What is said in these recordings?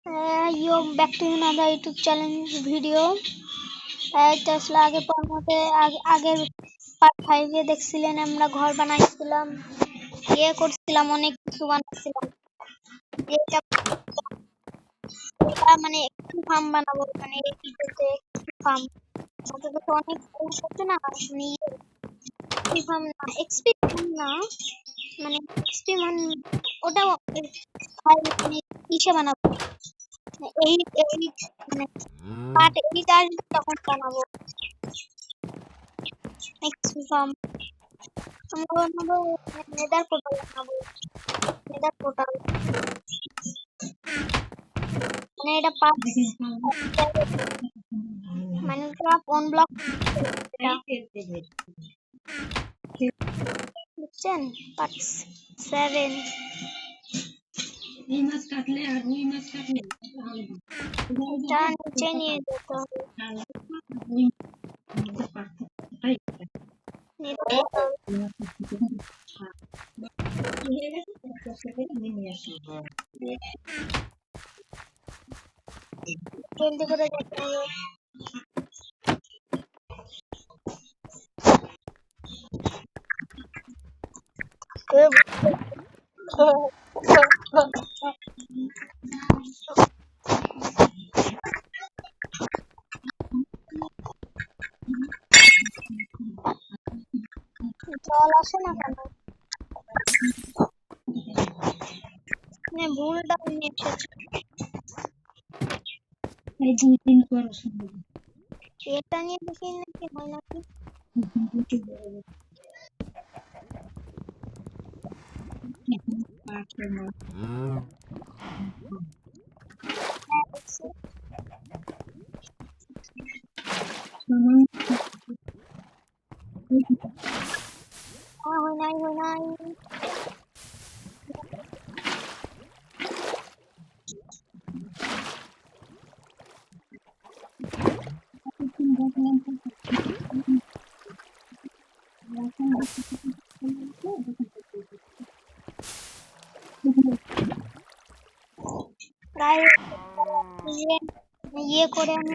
Yo, back to another YouTube challenge video. তো আসলে আগের পার্ট 5 এ দেখছিলেন আমরা ঘর বানাইছিলাম, করছিলাম, অনেক কিছু বানাইছিলাম। এটা এটা মানে একটু ফার্ম বানাবো, মানে এইটাতে ফার্ম। আমাদের কাছে অনেক আছে না, ফার্ম না, এক্সপি ফার্ম না, মানে এক্সপি মানে ওটা মানে ইসে বানাবো। এই এই মানে পার্ট 8 আসবে তখন বানাবো এক্সপি ফার্ম। আমরা বানাবো নেদার পোর্টাল বানাবো। নেদার পোর্টাল মানে এটা পার্ট মাইনক্রাফট অন ব্লক বুঝছেন, পার্ট 7। এটা নিচে নিয়ে যেতে হবে। জলদি করে যেতে হবে। জল আসে না কেন? ভুলটা নিয়ে এসেছি। এটা নিয়ে দেখি নাকি হয় নাকি। হয় নাই হয় নাই। ইয়ে করে আমি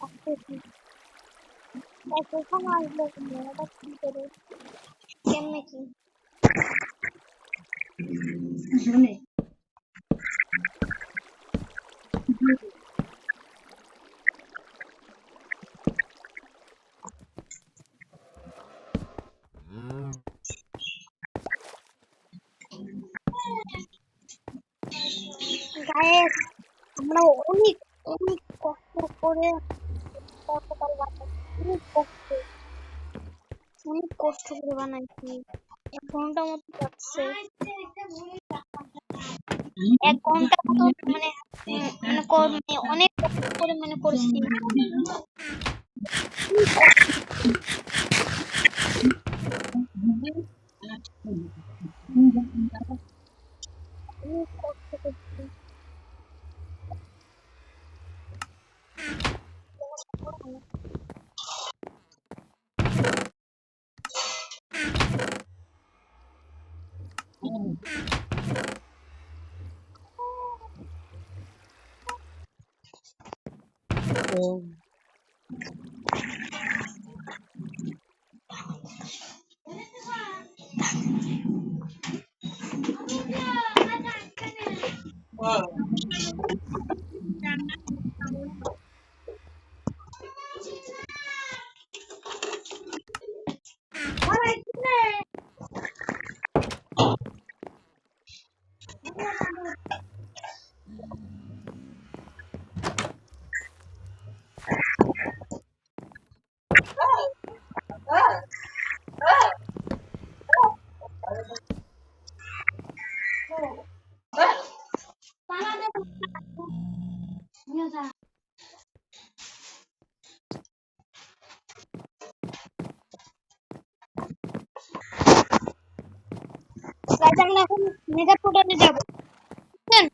আসতেছি। কখন আসবে এটা কি করে, কেমনে কি গাইস, আমরা অনেক অনেক কষ্ট করে অনেক কষ্ট করে বানাইছি। 1 ঘন্টা মতো লাগছে। 1 ঘন্টা মতো মানে অনেক কষ্ট করে করেছি। অনেক কষ্ট করছি। আমরা এখন নেদার পোর্টালে যাব। বুঝছেন,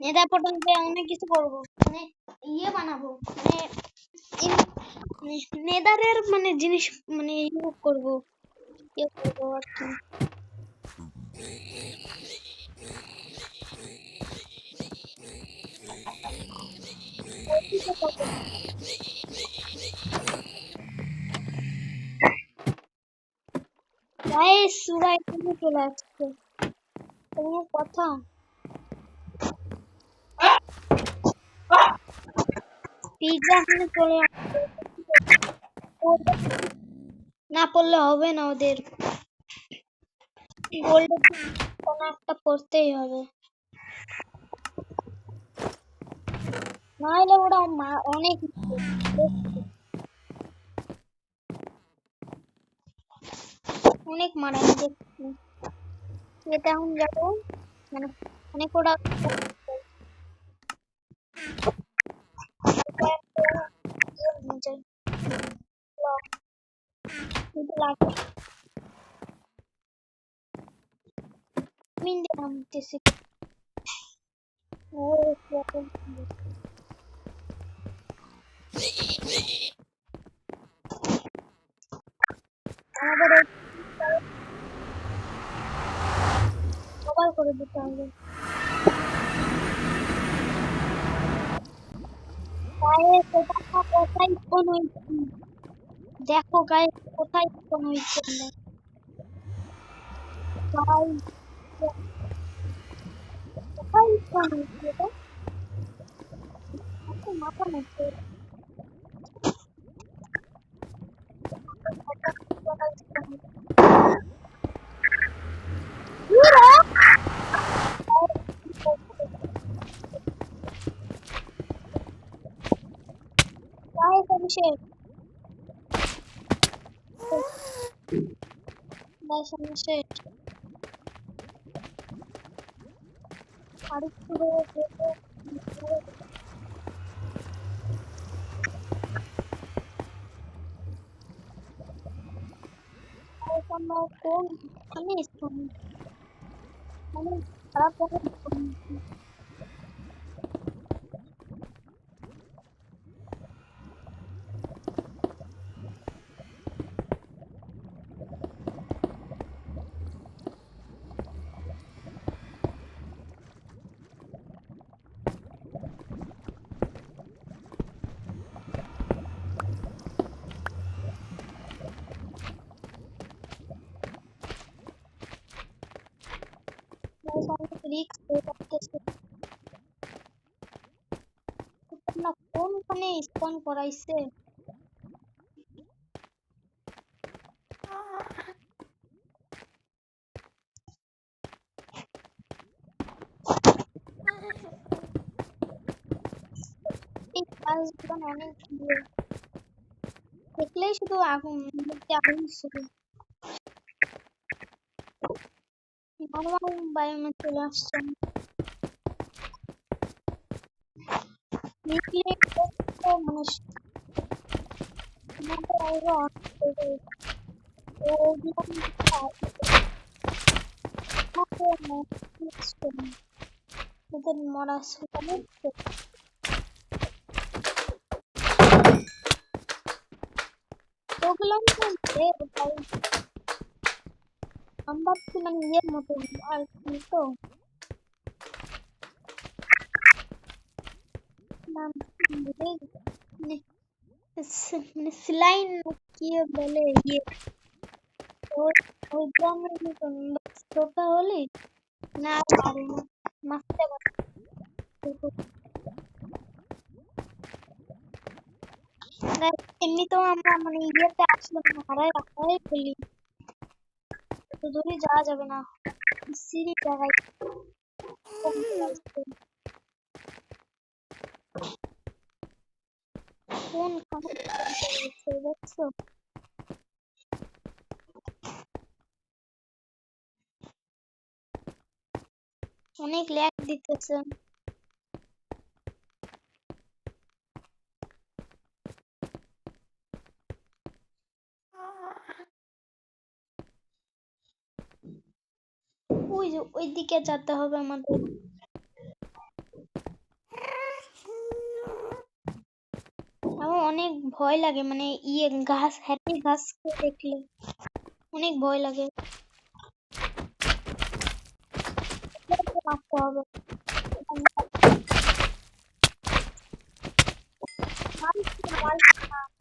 নেদার পোর্টালে অনেক কিছু করবো, মানে ইয়ে বানাবো, নেদারের জিনিস ইয়ে করবো আর কি। গাইস সুরা এখানে চলে আসছে, কোনো কথা পিজ্জা এখানে চলে আসছে, না পড়লে হবে না, ওদের গোল্ডের কোনো একটা পড়তেই হবে, নাহলে ওরা অনেক অনেক মারানি দেখছি। এটা এখন যাবো, মানে অনেক ওরা মিন্দি নামতেছি আমাদের কভার করে দিতে হবে। গাইস এটা কোথায় স্পন হয়েছে, দেখো গাইস কোথায় স্পন হয়েছে, গাইস কোথায় স্পন হয়েছে, এটা মাথা নষ্ট গাইস অভিষেক গাইস অভিষেক আরেকটু আমরা কোন আমি স্পন মানে খারাপ করে রিক্স হয়ে যাচ্ছে, না কোনখানে স্পন করাইছে, এই গাছগুলো অনেক দূরে, দেখলেই শুধু আগুন মধ্যে আগুন শুধু নর্মাল বায়োমে চলে আসছে, নিকলে তো মানুষ আমাদের আগে অনেক করে ওগুলো ওদের মরা শুকানো ওগুলো আমরা মানে ইয়ের মতো আর কি তো নাম মানে স্লাইন কি বলে ইয়ে ওই গ্রামের মতন ছোট হলে না পারে না মারতে পারে, এমনিতেও আমরা মানে ইয়েতে আসলে হারাই হারাই ফেলি, এত দূরে যাওয়া যাবে না, সিঁড়ি জায়গায় কোন খাবার দেখছো, অনেক ল্যাগ দিতেছে, ওই যে ওই দিকে যেতে হবে আমাদের, আমার অনেক ভয় লাগে মানে ইয়ে ঘাস হ্যাপি ঘাসকে দেখলে অনেক ভয় লাগে, মারতে হবে One